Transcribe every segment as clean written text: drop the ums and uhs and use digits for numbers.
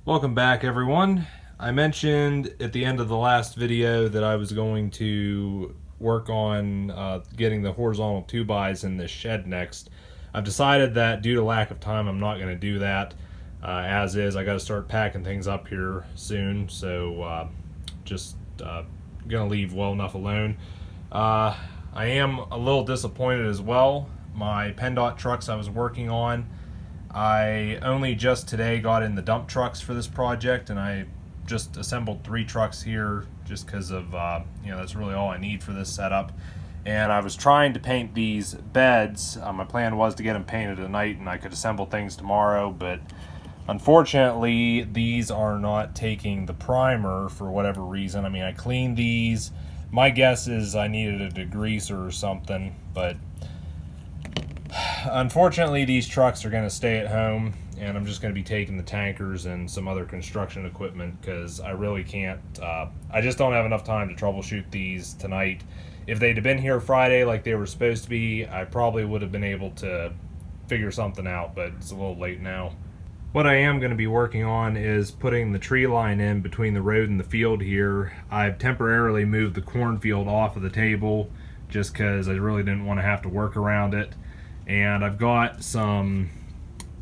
Welcome back, everyone. I mentioned at the end of the last video that I was going to work on getting the horizontal 2x in this shed next. I've decided that due to lack of time, I'm not going to do that as is. I got to start packing things up here soon, so just going to leave well enough alone. I am a little disappointed as well. My PennDOT trucks I was working on, I only just today got in the dump trucks for this project, and I just assembled 3 trucks here just because of, that's really all I need for this setup. And I was trying to paint these beds. My plan was to get them painted tonight and I could assemble things tomorrow, but unfortunately these are not taking the primer for whatever reason. I mean, I cleaned these. My guess is I needed a degreaser or something, but unfortunately these trucks are going to stay at home, and I'm just going to be taking the tankers and some other construction equipment because I really can't, I just don't have enough time to troubleshoot these tonight. If they'd have been here Friday like they were supposed to be, I probably would have been able to figure something out, but it's a little late now. What I am going to be working on is putting the tree line in between the road and the field here. I've temporarily moved the cornfield off of the table just because I really didn't want to have to work around it. And I've got some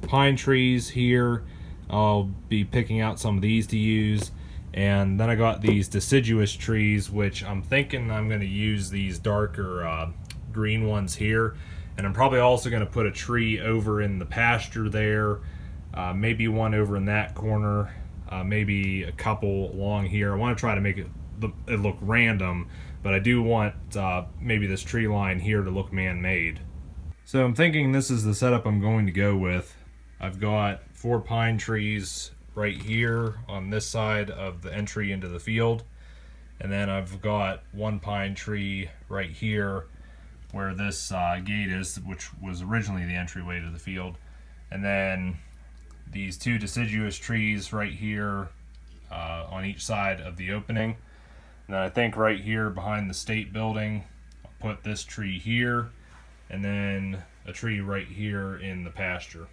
pine trees here. I'll be picking out some of these to use. And then I got these deciduous trees, which I'm thinking I'm going to use these darker green ones here. And I'm probably also going to put a tree over in the pasture there. Maybe one over in that corner. Maybe a couple along here. I want to try to make it look random, but I do want maybe this tree line here to look man-made. So I'm thinking this is the setup I'm going to go with. I've got 4 pine trees right here on this side of the entry into the field. And then I've got 1 pine tree right here where this gate is, which was originally the entryway to the field. And then these 2 deciduous trees right here on each side of the opening. And then I think right here behind the state building, I'll put this tree here, and then a tree right here in the pasture.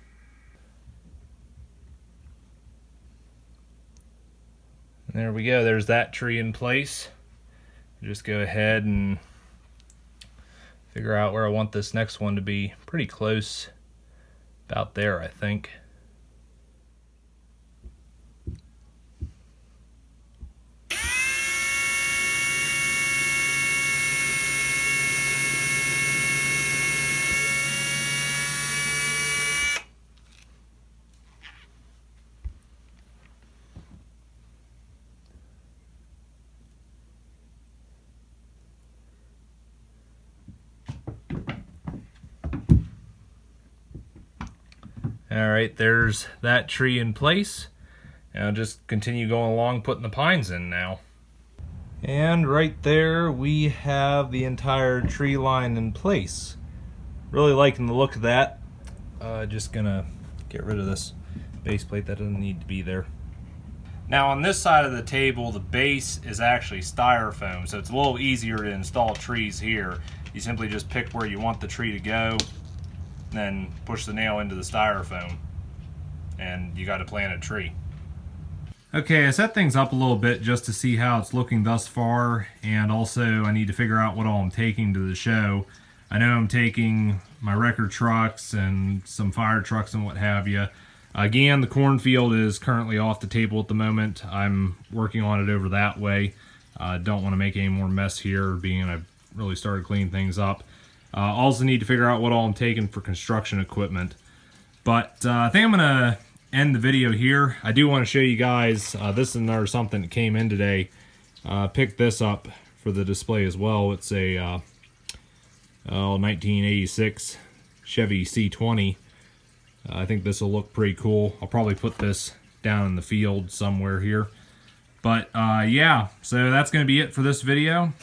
And there we go, there's that tree in place. Just go ahead and figure out where I want this next one to be. Pretty close, about there, I think. Alright, there's that tree in place. And I'll just continue going along putting the pines in now. And right there we have the entire tree line in place. Really liking the look of that. Just gonna get rid of this base plate that doesn't need to be there. Now on this side of the table, the base is actually styrofoam, so it's a little easier to install trees here. You simply just pick where you want the tree to go, then push the nail into the styrofoam, and you got to plant a tree. Okay, I set things up a little bit just to see how it's looking thus far, and also I need to figure out what all I'm taking to the show. I know I'm taking my wrecker trucks and some fire trucks and what have you. Again, the cornfield is currently off the table at the moment. I'm working on it over that way. Don't want to make any more mess here, being I've really started cleaning things up. Also need to figure out what all I'm taking for construction equipment. But I think I'm going to end the video here. I do want to show you guys, this is another something that came in today. Picked this up for the display as well. It's a 1986 Chevy C20. I think this will look pretty cool. I'll probably put this down in the field somewhere here. But yeah, so that's going to be it for this video.